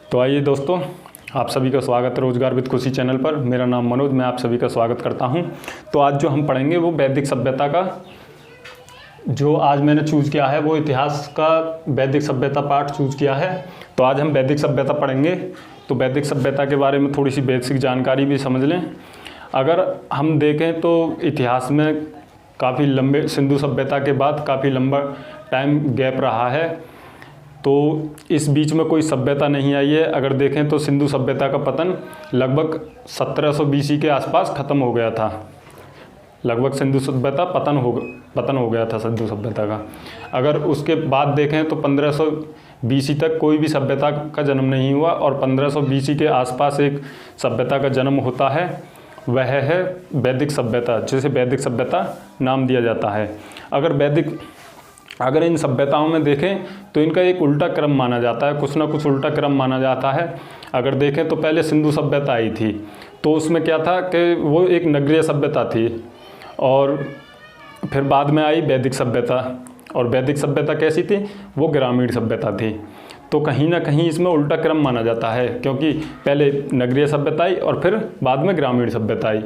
तो आइए दोस्तों, आप सभी का स्वागत है रोजगार विद खुशी चैनल पर। मेरा नाम मनोज, मैं आप सभी का स्वागत करता हूं। तो आज जो हम पढ़ेंगे वो वैदिक सभ्यता का, जो आज मैंने चूज़ किया है वो इतिहास का वैदिक सभ्यता पार्ट चूज़ किया है। तो आज हम वैदिक सभ्यता पढ़ेंगे। तो वैदिक सभ्यता के बारे में थोड़ी सी बेसिक जानकारी भी समझ लें। अगर हम देखें तो इतिहास में काफ़ी लंबे, सिंधु सभ्यता के बाद काफ़ी लंबा टाइम गैप रहा है। तो इस बीच में कोई सभ्यता नहीं आई है। अगर देखें तो सिंधु सभ्यता का पतन लगभग 1700 BC के आसपास ख़त्म हो गया था। लगभग सिंधु सभ्यता पतन हो गया था सिंधु सभ्यता का। अगर उसके बाद देखें तो 1500 BC तक कोई भी सभ्यता का जन्म नहीं हुआ, और 1500 BC के आसपास एक सभ्यता का जन्म होता है, वह है वैदिक सभ्यता, जिसे वैदिक सभ्यता नाम दिया जाता है। अगर इन सभ्यताओं में देखें तो इनका एक उल्टा क्रम माना जाता है, कुछ ना कुछ उल्टा क्रम माना जाता है। अगर देखें तो पहले सिंधु सभ्यता आई थी, तो उसमें क्या था कि वो एक नगरीय सभ्यता थी, और फिर बाद में आई वैदिक सभ्यता। और वैदिक सभ्यता कैसी थी? वो ग्रामीण सभ्यता थी। तो कहीं ना कहीं इसमें उल्टा क्रम माना जाता है, क्योंकि पहले नगरीय सभ्यता आई और फिर बाद में ग्रामीण सभ्यता आई।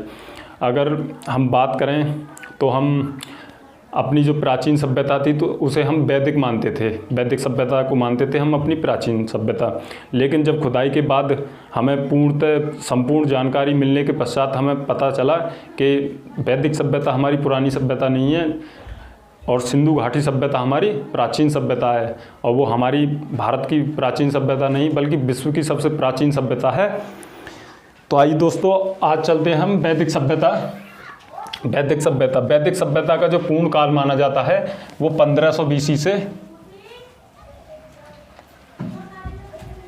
अगर हम बात करें तो हम अपनी जो प्राचीन सभ्यता थी तो उसे हम वैदिक मानते थे, वैदिक सभ्यता को मानते थे हम अपनी प्राचीन सभ्यता। लेकिन जब खुदाई के बाद हमें संपूर्ण जानकारी मिलने के पश्चात हमें पता चला कि वैदिक सभ्यता हमारी पुरानी सभ्यता नहीं है, और सिंधु घाटी सभ्यता हमारी प्राचीन सभ्यता है। और वो हमारी भारत की प्राचीन सभ्यता नहीं बल्कि विश्व की सबसे प्राचीन सभ्यता है। तो आइए दोस्तों, आज चलते हैं हम वैदिक सभ्यता का जो पूर्ण काल माना जाता है वो 1500 BC से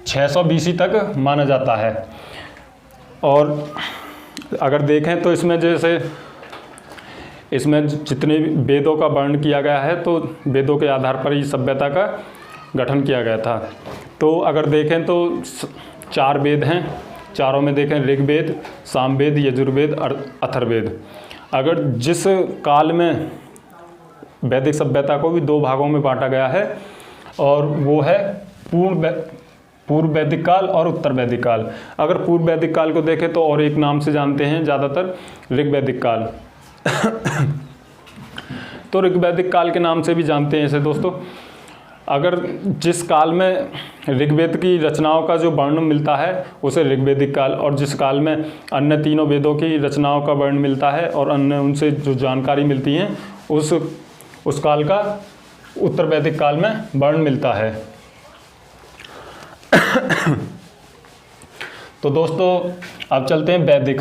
600 BC तक माना जाता है। और अगर देखें तो इसमें जितने वेदों का वर्णन किया गया है, तो वेदों के आधार पर ही सभ्यता का गठन किया गया था। तो अगर देखें तो 4 वेद हैं, चारों में देखें ऋग्वेद, सामवेद, यजुर्वेद और अथर्ववेद। अगर जिस काल में वैदिक सभ्यता को भी 2 भागों में बांटा गया है, और वो है पूर्व वैदिक काल और उत्तर वैदिक काल। अगर पूर्व वैदिक काल को देखें तो और एक नाम से जानते हैं ज़्यादातर, ऋग्वैदिक काल। तो ऋग्वैदिक काल के नाम से भी जानते हैं इसे दोस्तों। अगर जिस काल में ऋग्वेद की रचनाओं का जो वर्णन मिलता है उसे ऋग्वैदिक काल, और जिस काल में अन्य तीनों वेदों की रचनाओं का वर्णन मिलता है और अन्य उनसे जो जानकारी मिलती है उस काल का उत्तर वैदिक काल में वर्णन मिलता है। तो दोस्तों अब चलते हैं वैदिक।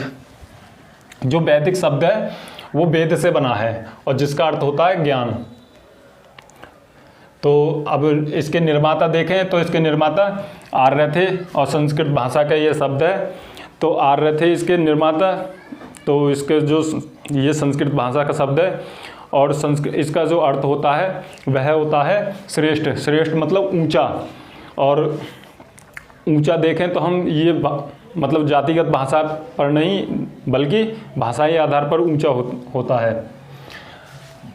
जो वैदिक शब्द है वो वेद से बना है, और जिसका अर्थ होता है ज्ञान। तो अब इसके निर्माता देखें तो इसके निर्माता आर्य थे, और संस्कृत भाषा का ये शब्द है। तो आर्य थे इसके निर्माता। तो इसके जो ये संस्कृत भाषा का शब्द है, और इसका जो अर्थ होता है वह होता है श्रेष्ठ। श्रेष्ठ मतलब ऊंचा। और ऊंचा देखें तो हम ये मतलब जातिगत भाषा पर नहीं बल्कि भाषाई आधार पर ऊंचा होता है।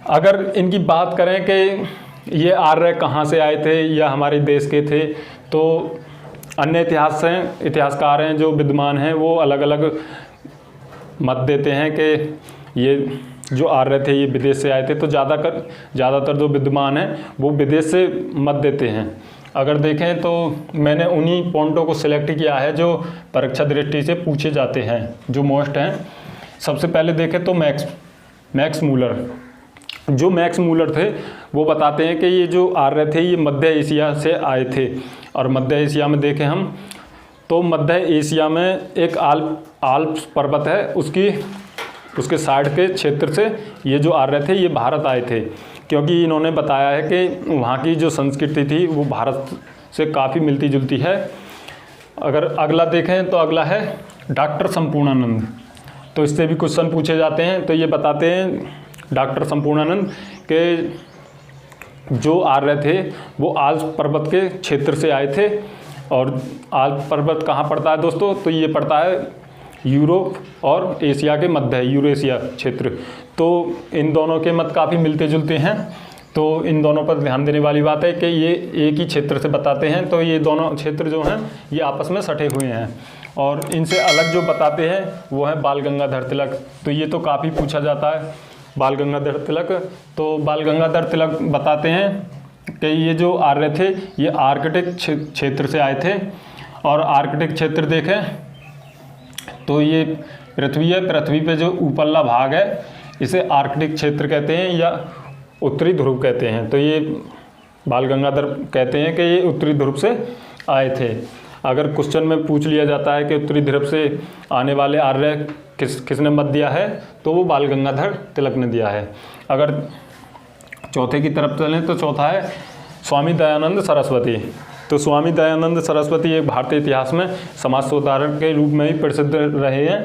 अगर इनकी बात करें कि ये आर्य कहाँ से आए थे या हमारे देश के थे, तो अन्य इतिहासकार हैं जो विद्वान हैं वो अलग अलग मत देते हैं कि ये जो आर्य थे ये विदेश से आए थे। तो ज़्यादातर जो विद्वान हैं वो विदेश से मत देते हैं। अगर देखें तो मैंने उन्हीं पॉइंटों को सिलेक्ट किया है जो परीक्षा दृष्टि से पूछे जाते हैं, जो मोस्ट हैं। सबसे पहले देखें तो मैक्स मूलर। जो मैक्स मूलर थे वो बताते हैं कि ये जो आर्य थे ये मध्य एशिया से आए थे। और मध्य एशिया में देखें हम तो मध्य एशिया में एक आल्प्स पर्वत है, उसके साइड के क्षेत्र से ये जो आर्य थे ये भारत आए थे, क्योंकि इन्होंने बताया है कि वहाँ की जो संस्कृति थी वो भारत से काफ़ी मिलती जुलती है। अगर अगला देखें तो अगला है डॉक्टर संपूर्णानंद। तो इससे भी क्वेश्चन पूछे जाते हैं। तो ये बताते हैं डॉक्टर संपूर्णानंद के जो आर्य थे वो आल्प्स पर्वत के क्षेत्र से आए थे। और आल्प्स पर्वत कहाँ पड़ता है दोस्तों? तो ये पड़ता है यूरोप और एशिया के मध्य, यूरेशिया क्षेत्र। तो इन दोनों के मत काफ़ी मिलते जुलते हैं। तो इन दोनों पर ध्यान देने वाली बात है कि ये एक ही क्षेत्र से बताते हैं, तो ये दोनों क्षेत्र जो हैं ये आपस में सटे हुए हैं। और इनसे अलग जो बताते हैं वो है बाल गंगाधर तिलक। तो ये तो काफ़ी पूछा जाता है बाल गंगाधर तिलक। तो बाल गंगाधर तिलक बताते हैं कि ये जो आर्य थे ये आर्कटिक क्षेत्र से आए थे। और आर्कटिक क्षेत्र देखें तो ये पृथ्वी है, पृथ्वी पे जो ऊपरला भाग है इसे आर्कटिक क्षेत्र कहते हैं या उत्तरी ध्रुव कहते हैं। तो ये बाल गंगाधर कहते हैं कि ये उत्तरी ध्रुव से आए थे। अगर क्वेश्चन में पूछ लिया जाता है कि उत्तरी ध्रुव से आने वाले आर्य किसने मत दिया है, तो वो बाल गंगाधर तिलक ने दिया है। अगर चौथे की तरफ चलें तो चौथा है स्वामी दयानंद सरस्वती। तो स्वामी दयानंद सरस्वती एक भारतीय इतिहास में समाज सुधारक के रूप में ही प्रसिद्ध रहे हैं।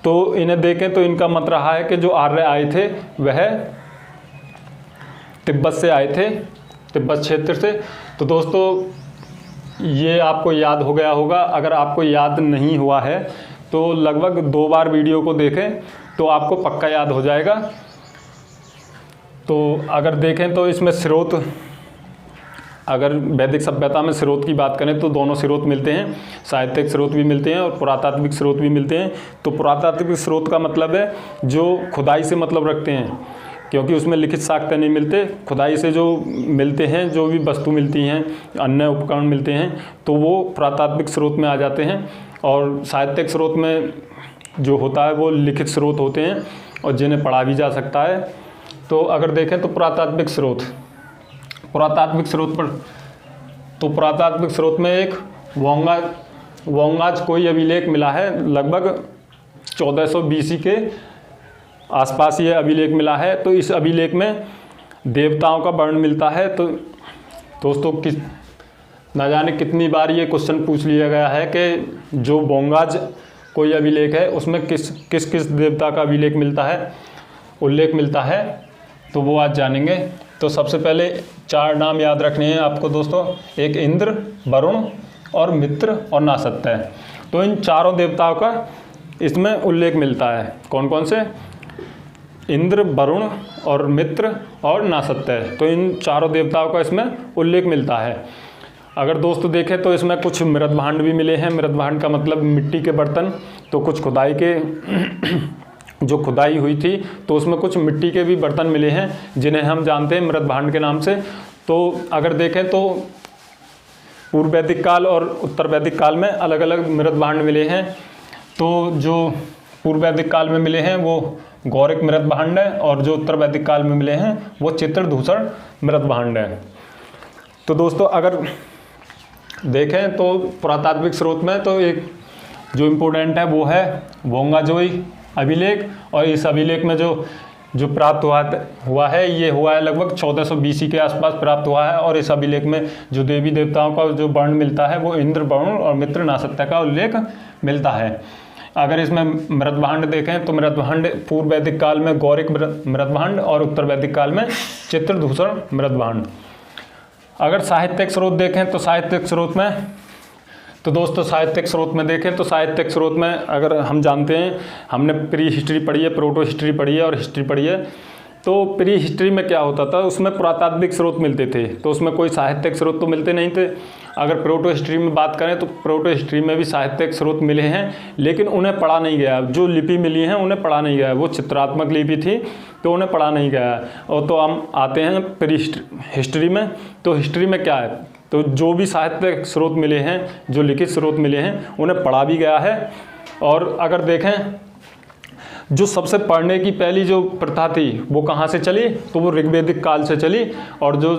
तो इन्हें देखें तो इनका मत रहा है कि जो आर्य आए थे वह तिब्बत से आए थे, तिब्बत क्षेत्र से। तो दोस्तों ये आपको याद हो गया होगा। अगर आपको याद नहीं हुआ है तो लगभग 2 बार वीडियो को देखें तो आपको पक्का याद हो जाएगा। तो अगर देखें तो इसमें स्रोत, अगर वैदिक सभ्यता में स्रोत की बात करें तो दोनों स्रोत मिलते हैं, साहित्यिक स्रोत भी मिलते हैं और पुरातात्विक स्रोत भी मिलते हैं। तो पुरातात्विक स्रोत का मतलब है जो खुदाई से मतलब रखते हैं, क्योंकि उसमें लिखित साक्ष्य नहीं मिलते। खुदाई से जो मिलते हैं, जो भी वस्तु मिलती हैं, अन्य उपकरण मिलते हैं, तो वो पुरातात्विक स्रोत में आ जाते हैं। और साहित्यिक स्रोत में जो होता है वो लिखित स्रोत होते हैं और जिन्हें पढ़ा भी जा सकता है। तो अगर देखें तो पुरातात्विक स्रोत पर, तो पुरातात्विक स्रोत में एक वोंगाज कोई अभिलेख मिला है, लगभग 1400 BC के आसपास ये अभिलेख मिला है। तो इस अभिलेख में देवताओं का वर्णन मिलता है। तो दोस्तों न जाने कितनी बार ये क्वेश्चन पूछ लिया गया है कि जो वोंगाज कोई अभिलेख है उसमें किस किस देवता का अभिलेख मिलता है, उल्लेख मिलता है, तो वो आज जानेंगे। तो सबसे पहले 4 नाम याद रखने हैं आपको दोस्तों, एक इंद्र, वरुण और मित्र और नासत्य। तो इन चारों देवताओं का इसमें उल्लेख मिलता है। कौन कौन से? इंद्र, वरुण और मित्र और नासत्य। तो इन चारों देवताओं का इसमें उल्लेख मिलता है। अगर दोस्तों देखें तो इसमें कुछ मृत भांड भी मिले हैं। मृत भांड का मतलब मिट्टी के बर्तन। तो कुछ खुदाई के जो खुदाई हुई थी तो उसमें कुछ मिट्टी के भी बर्तन मिले हैं जिन्हें हम जानते हैं मृत भांड के नाम से। तो अगर देखें तो पूर्व वैदिक काल और उत्तर वैदिक काल में अलग अलग मृत भांड मिले हैं। तो जो पूर्व वैदिक काल में मिले हैं वो गौरिक मृत भांड है और जो उत्तर वैदिक काल में मिले हैं वो चित्रदूषण मृत भांड है। तो दोस्तों अगर देखें तो पुरातात्विक स्रोत में तो एक जो इम्पोर्टेंट है वो है वोंगाजोई अभिलेख। और इस अभिलेख में जो प्राप्त हुआ है ये हुआ है लगभग 1400 BC के आसपास प्राप्त हुआ है। और इस अभिलेख में जो देवी देवताओं का जो वर्ण मिलता है वो इंद्र, वरुण और मित्र, नासत्य का उल्लेख मिलता है। अगर इसमें मृत भांड देखें तो मृत भांड पूर्व वैदिक काल में गौरिक मृत भांड और उत्तर वैदिक काल में चित्रदूषण मृत भांड। अगर साहित्यिक स्रोत देखें तो साहित्यिक स्रोत में तो दोस्तों साहित्यिक स्रोत में देखें तो साहित्यिक स्रोत में अगर हम जानते हैं, हमने प्री हिस्ट्री पढ़ी है, प्रोटो हिस्ट्री पढ़ी है और हिस्ट्री पढ़ी है। तो प्री हिस्ट्री में क्या होता था, उसमें पुरातात्विक स्रोत मिलते थे, तो उसमें कोई साहित्यिक स्रोत तो मिलते नहीं थे। अगर प्रोटो हिस्ट्री में बात करें तो प्रोटो हिस्ट्री में भी साहित्यिक स्रोत मिले हैं, लेकिन उन्हें पढ़ा नहीं गया। जो लिपि मिली है उन्हें पढ़ा नहीं गया, वो चित्रात्मक लिपि थी तो उन्हें पढ़ा नहीं गया। और तो हम आते हैं प्री हिस्ट्री में। तो हिस्ट्री में क्या है, तो जो भी साहित्यिक स्रोत मिले हैं, जो लिखित स्रोत मिले हैं, उन्हें पढ़ा भी गया है। और अगर देखें जो सबसे पढ़ने की पहली जो प्रथा थी वो कहाँ से चली, तो वो ऋग्वेदिक काल से चली। और जो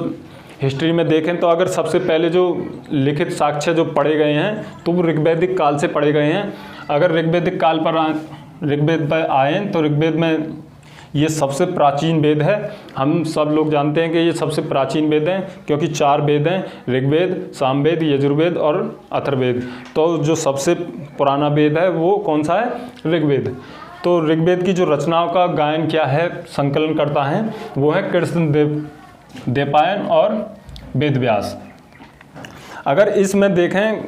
हिस्ट्री में देखें तो अगर सबसे पहले जो लिखित साक्ष्य जो पढ़े गए हैं तो वो ऋग्वेदिक काल से पढ़े गए हैं। अगर ऋग्वेदिक काल पर ऋग्वेद पर आए तो ऋग्वेद में ये सबसे प्राचीन वेद है। हम सब लोग जानते हैं कि ये सबसे प्राचीन वेद हैं, क्योंकि 4 वेद हैं, ऋग्वेद, सामवेद, यजुर्वेद और अथर्ववेद। तो जो सबसे पुराना वेद है वो कौन सा है, ऋग्वेद। तो ऋग्वेद की जो रचनाओं का गायन क्या है, संकलन करता है, वो है कृष्ण द्वैपायन और वेदव्यास। अगर इसमें देखें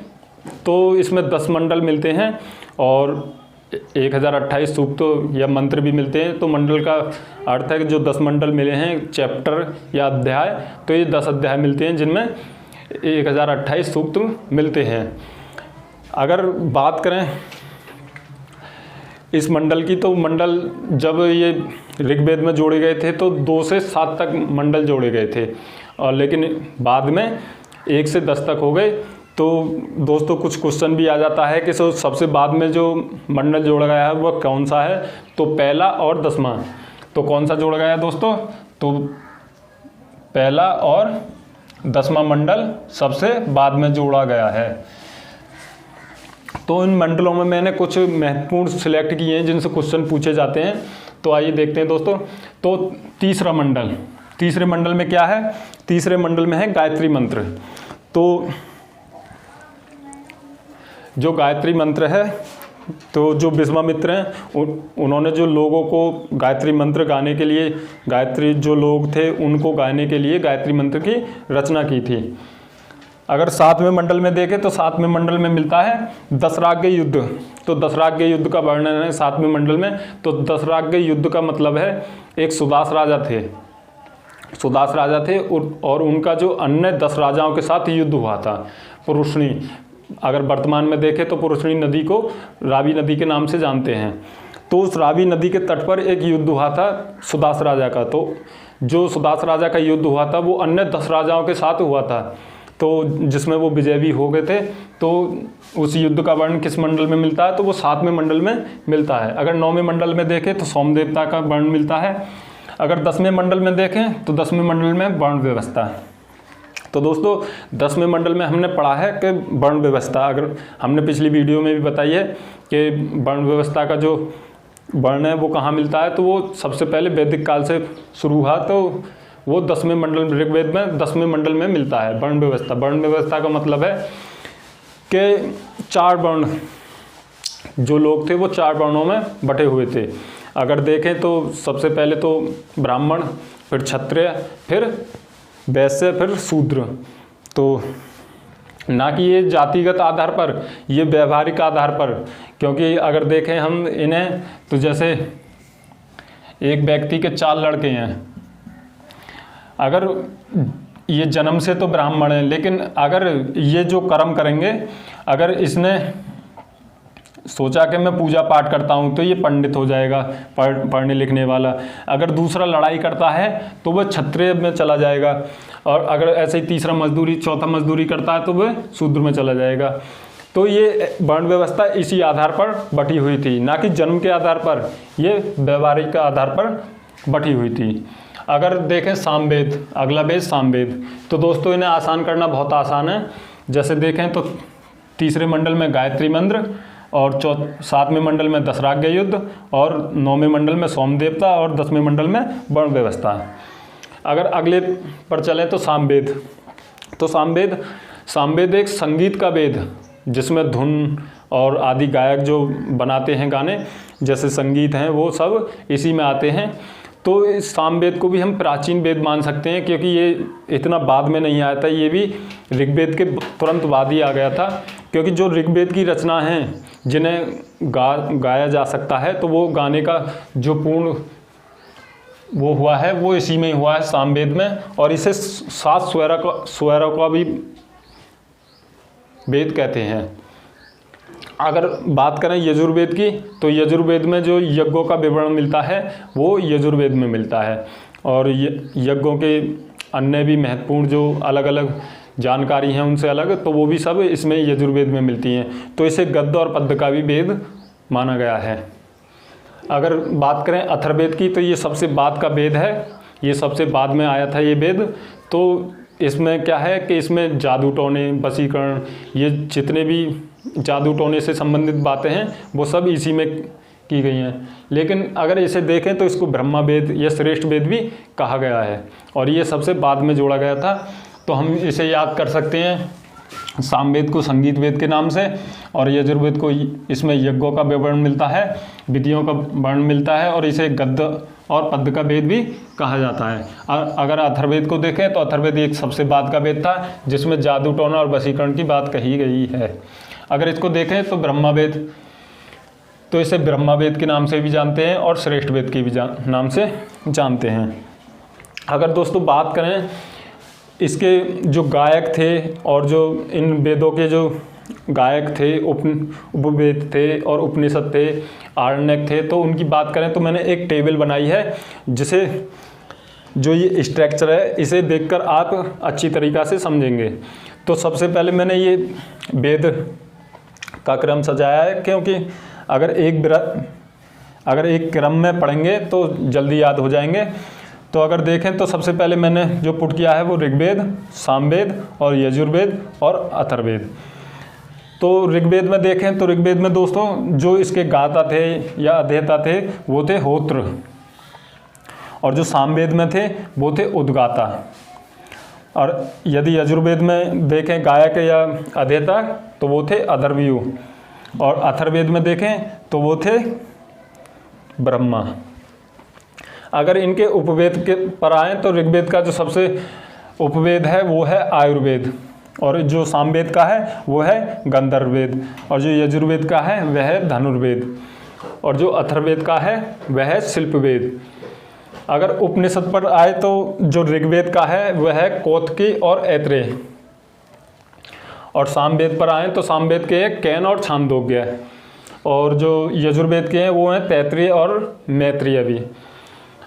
तो इसमें 10 मंडल मिलते हैं और 1028 सूक्त या मंत्र भी मिलते हैं। तो मंडल का अर्थ है कि जो 10 मंडल मिले हैं, चैप्टर या अध्याय, तो ये 10 अध्याय मिलते हैं जिनमें 1028 सूक्त मिलते हैं। अगर बात करें इस मंडल की, तो मंडल जब ये ऋग्वेद में जोड़े गए थे तो 2 से 7 तक मंडल जोड़े गए थे, और लेकिन बाद में 1 से 10 तक हो गए। तो दोस्तों कुछ क्वेश्चन भी आ जाता है कि सबसे बाद में जो मंडल जोड़ा गया है वह कौन सा है, तो पहला और 10वां। तो कौन सा जोड़ा गया है दोस्तों, तो पहला और 10वां मंडल सबसे बाद में जोड़ा गया है। तो इन मंडलों में मैंने कुछ महत्वपूर्ण सिलेक्ट किए हैं जिनसे क्वेश्चन पूछे जाते हैं। तो आइए देखते हैं दोस्तों। तो तीसरा मंडल, तीसरे मंडल में क्या है, तीसरे मंडल में है गायत्री मंत्र। तो जो गायत्री मंत्र है, तो जो विश्वामित्र हैं उन्होंने जो लोगों को गायत्री मंत्र गाने के लिए, गायत्री जो लोग थे उनको गाने के लिए गायत्री मंत्र की रचना की थी। अगर 7वें मंडल में देखें तो 7वें मंडल में मिलता है दशराग्य युद्ध। तो दशराग्य युद्ध का वर्णन है 7वें मंडल में। तो दशराग्य युद्ध का मतलब है एक सुदास राजा थे, सुदास राजा थे और उनका जो अन्य 10 राजाओं के साथ युद्ध हुआ था। पुरुषणी, अगर वर्तमान में देखें तो पुरुषणी नदी को रावी नदी के नाम से जानते हैं। तो उस रावी नदी के तट पर एक युद्ध हुआ था सुदास राजा का। तो जो सुदास राजा का युद्ध हुआ था वो अन्य 10 राजाओं के साथ हुआ था, तो जिसमें वो विजय भी हो गए थे। तो उस युद्ध का वर्णन किस मंडल में मिलता है, तो वो 7वें मंडल में मिलता है। अगर 9वें मंडल में देखें तो सोम देवता का वर्णन मिलता है। अगर 10वें मंडल में देखें तो 10वें मंडल में वर्ण व्यवस्था है। तो दोस्तों 10वें मंडल में हमने पढ़ा है कि वर्ण व्यवस्था, अगर हमने पिछली वीडियो में भी बताई है कि वर्ण व्यवस्था का जो वर्ण है वो कहाँ मिलता है, तो वो सबसे पहले वैदिक काल से शुरू हुआ। तो वो 10वें मंडल, ऋग्वेद में 10वें मंडल में मिलता है वर्ण व्यवस्था। वर्ण व्यवस्था का मतलब है कि 4 वर्ण, जो लोग थे वो 4 वर्णों में बटे हुए थे। अगर देखें तो सबसे पहले तो ब्राह्मण, फिर क्षत्रिय, फिर वैश्य, फिर शूद्र। तो ना कि ये जातिगत आधार पर, ये व्यवहारिक आधार पर, क्योंकि अगर देखें हम इन्हें तो जैसे एक व्यक्ति के 4 लड़के हैं, अगर ये जन्म से तो ब्राह्मण है, लेकिन अगर ये जो कर्म करेंगे, अगर इसने सोचा कि मैं पूजा पाठ करता हूँ तो ये पंडित हो जाएगा, पढ़ने लिखने वाला। अगर दूसरा लड़ाई करता है तो वह क्षत्रिय में चला जाएगा, और अगर ऐसे ही तीसरा मजदूरी, चौथा मजदूरी करता है तो वह शूद्र में चला जाएगा। तो ये वर्ण व्यवस्था इसी आधार पर बटी हुई थी, ना कि जन्म के आधार पर, ये व्यवहारिक के आधार पर बटी हुई थी। अगर देखें सामवेद, अगला वेद सामवेद। तो दोस्तों इन्हें आसान करना बहुत आसान है। जैसे देखें तो तीसरे मंडल में गायत्री मंत्र, और 7वें मंडल में दशराग्य युद्ध, और 9वें मंडल में सोम देवता, और 10वें मंडल में वर्ण व्यवस्था। अगर अगले पर चलें तो सामवेद। तो सामवेद एक संगीत का वेद, जिसमें धुन और आदि गायक जो बनाते हैं गाने, जैसे संगीत हैं, वो सब इसी में आते हैं। तो इस सामवेद को भी हम प्राचीन वेद मान सकते हैं, क्योंकि ये इतना बाद में नहीं आया था, ये भी ऋग्वेद के तुरंत बाद ही आ गया था। क्योंकि जो ऋग्वेद की रचना हैं जिन्हें गाया जा सकता है, तो वो गाने का जो पूर्ण वो हुआ है वो इसी में हुआ है, सामवेद में। और इसे 7 स्वरों का भी वेद कहते हैं। अगर बात करें यजुर्वेद की, तो यजुर्वेद में जो यज्ञों का विवरण मिलता है वो यजुर्वेद में मिलता है। और यज्ञों के अन्य भी महत्वपूर्ण जो अलग अलग जानकारी हैं उनसे अलग, तो वो भी सब इसमें यजुर्वेद में मिलती हैं। तो इसे गद्य और पद्य का भी वेद माना गया है। अगर बात करें अथर्ववेद की, तो ये सबसे बाद का वेद है, ये सबसे बाद में आया था ये वेद। तो इसमें क्या है कि इसमें जादू टोने, वशीकरण, ये जितने भी जादू टोने से संबंधित बातें हैं वो सब इसी में की गई हैं। लेकिन अगर इसे देखें तो इसको ब्रह्मा वेद या श्रेष्ठ वेद भी कहा गया है, और ये सबसे बाद में जोड़ा गया था। तो हम इसे याद कर सकते हैं, सामवेद को संगीत वेद के नाम से, और यजुर्वेद को इसमें यज्ञों का विवरण मिलता है, विधियों का वर्णन मिलता है, और इसे गद्य और पद्य का वेद भी कहा जाता है। अगर अथर्ववेद को देखें तो अथर्ववेद एक सबसे बाद का वेद था, जिसमें जादू टोना और वशीकरण की बात कही गई है। अगर इसको देखें तो ब्रह्मा वेद, तो इसे ब्रह्मा वेद के नाम से भी जानते हैं और श्रेष्ठ वेद के भी नाम से जानते हैं। अगर दोस्तों बात करें इसके जो गायक थे और जो इन वेदों के जो गायक थे, उपवेद थे और उपनिषद थे, आरण्यक थे, तो उनकी बात करें तो मैंने एक टेबल बनाई है जिसे जो ये स्ट्रक्चर है इसे देखकर आप अच्छी तरीक़ा से समझेंगे। तो सबसे पहले मैंने ये वेद का क्रम सजाया है, क्योंकि अगर एक क्रम में पढ़ेंगे तो जल्दी याद हो जाएंगे। तो अगर देखें तो सबसे पहले मैंने जो पुट किया है वो ऋग्वेद, सामवेद और यजुर्वेद और अथर्ववेद। तो ऋग्वेद में देखें तो ऋग्वेद में दोस्तों जो इसके गाता थे या अध्येता थे वो थे होत्र, और जो सामवेद में थे वो थे उद्गाता। और यदि यजुर्वेद में देखें गायक या अध्येता तो वो थे अथर्वयु, और अथर्ववेद में देखें तो वो थे ब्रह्मा। अगर इनके उपवेद के पर आए तो ऋग्वेद का जो सबसे उपवेद है वो है आयुर्वेद, और जो सामवेद का है वो है गंधर्ववेद, और जो यजुर्वेद का है वह है धनुर्वेद, और जो अथर्ववेद का है वह है शिल्पवेद। अगर उपनिषद पर आए तो जो ऋग्वेद का है वह है कौतकी और ऐत्रेय, और सामवेद पर आए तो सामवेद के हैं कैन और छांदोग्य, और जो यजुर्वेद के हैं वो हैं तैत्तिरीय और मैत्रेय भी,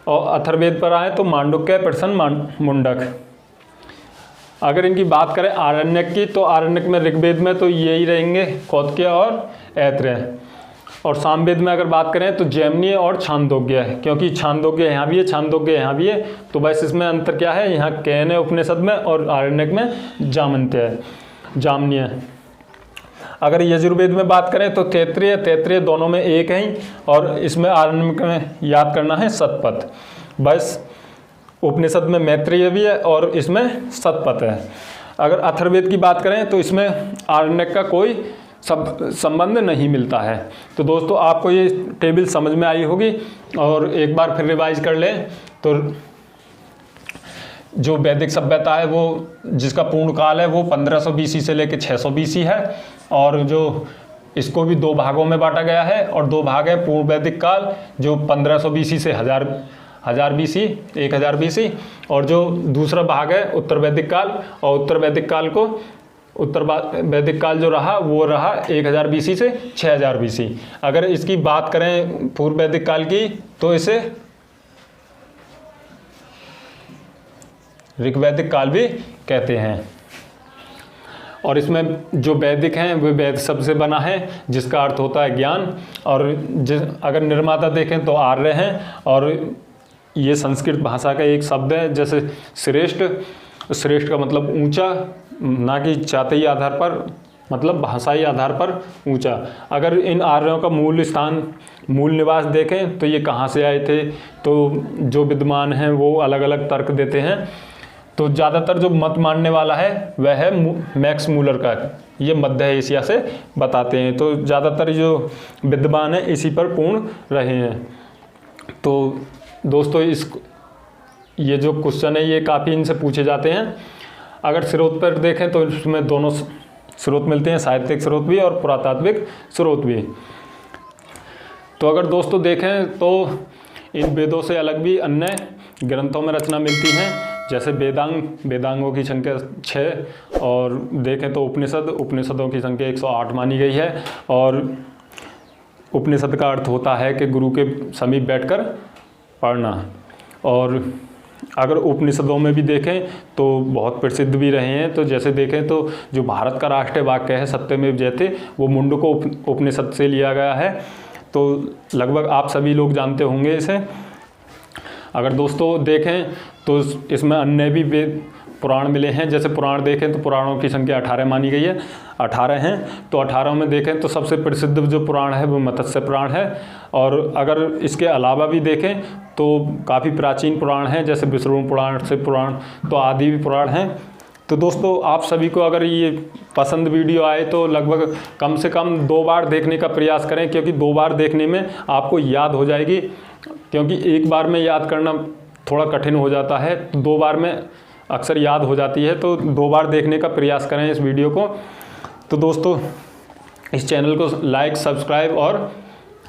और अथर्ववेद पर आए तो मांडुक्य, प्रश्न, मुंडक। अगर इनकी बात करें आरण्यक की तो आरण्यक में ऋग्वेद में तो यही रहेंगे कौतकीय और ऐत्रेय, और सामवेद में अगर बात करें तो जैमिनीय और छांदोग्य है, क्योंकि छांदोग्य यहाँ भी है, छांदोग्य यहाँ भी है, तो बस इसमें अंतर क्या है, यहाँ कैन है उपनिषद में और आरण्यक में जामन्त्य है, जामनीय है। अगर यजुर्वेद में बात करें तो तैत्तिरीय दोनों में एक है, और इसमें आरण्यक में याद करना है शतपथ। बस उपनिषद में मैत्रेय भी है और इसमें शतपथ है। अगर अथर्ववेद की बात करें तो इसमें आरण्यक का कोई संबंध नहीं मिलता है। तो दोस्तों आपको ये टेबल समझ में आई होगी, और एक बार फिर रिवाइज कर लें तो जो वैदिक सभ्यता है वो जिसका पूर्ण काल है वो 1500 BC से लेकर 600 BC है, और जो इसको भी दो भागों में बांटा गया है, और दो भाग है पूर्व वैदिक काल जो 1500 BC से 1000 BC 1000 BC, और जो दूसरा भाग है उत्तर वैदिक काल, और उत्तर वैदिक काल जो रहा वो रहा 1000 BC से 6000 BC। अगर इसकी बात करें पूर्व वैदिक काल की तो इसे ऋग्वैदिक काल भी कहते हैं, और इसमें जो वैदिक हैं वे वैद शब्द से बना है जिसका अर्थ होता है ज्ञान, और अगर निर्माता देखें तो आर्य हैं, और ये संस्कृत भाषा का एक शब्द है। जैसे श्रेष्ठ का मतलब ऊंचा, ना कि जातीय आधार पर, मतलब भाषाई आधार पर ऊंचा। अगर इन आर्यों का मूल निवास देखें तो ये कहाँ से आए थे, तो जो विद्वान हैं वो अलग अलग तर्क देते हैं। तो ज़्यादातर जो मत मानने वाला है वह है मैक्स मूलर का, ये मध्य एशिया से बताते हैं। तो ज़्यादातर जो विद्वान हैं इसी पर पूर्ण रहे हैं। तो दोस्तों ये जो क्वेश्चन है ये काफ़ी इनसे पूछे जाते हैं। अगर स्रोत पर देखें तो इसमें दोनों स्रोत मिलते हैं, साहित्यिक स्रोत भी और पुरातात्विक स्रोत भी। तो अगर दोस्तों देखें तो इन वेदों से अलग भी अन्य ग्रंथों में रचना मिलती हैं, जैसे वेदांगों की संख्या 6, और देखें तो उपनिषदों की संख्या 108 मानी गई है। और उपनिषद का अर्थ होता है कि गुरु के समीप बैठकर पढ़ना। और अगर उपनिषदों में भी देखें तो बहुत प्रसिद्ध भी रहे हैं। तो जैसे देखें तो जो भारत का राष्ट्रीय वाक्य है सत्यमेव जयते, वो मुंडको उपनिषद से लिया गया है। तो लगभग आप सभी लोग जानते होंगे इसे। अगर दोस्तों देखें तो इसमें अन्य भी वेद पुराण मिले हैं। जैसे पुराण देखें तो पुराणों की संख्या 18 मानी गई है, 18 हैं। तो 18 में देखें तो सबसे प्रसिद्ध जो पुराण है वो मत्स्य पुराण है। और अगर इसके अलावा भी देखें तो काफ़ी प्राचीन पुराण हैं, जैसे विष्णु पुराण, शिव पुराण, तो आदि भी पुराण हैं। तो दोस्तों आप सभी को अगर ये पसंद वीडियो आए तो लगभग कम से कम 2 बार देखने का प्रयास करें, क्योंकि 2 बार देखने में आपको याद हो जाएगी। क्योंकि एक बार में याद करना थोड़ा कठिन हो जाता है, 2 बार में अक्सर याद हो जाती है। तो 2 बार देखने का प्रयास करें इस वीडियो को। तो दोस्तों इस चैनल को लाइक, सब्सक्राइब और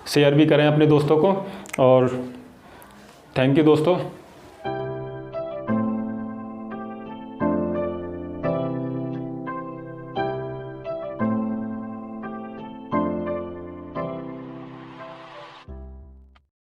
शेयर भी करें अपने दोस्तों को। और थैंक यू दोस्तों।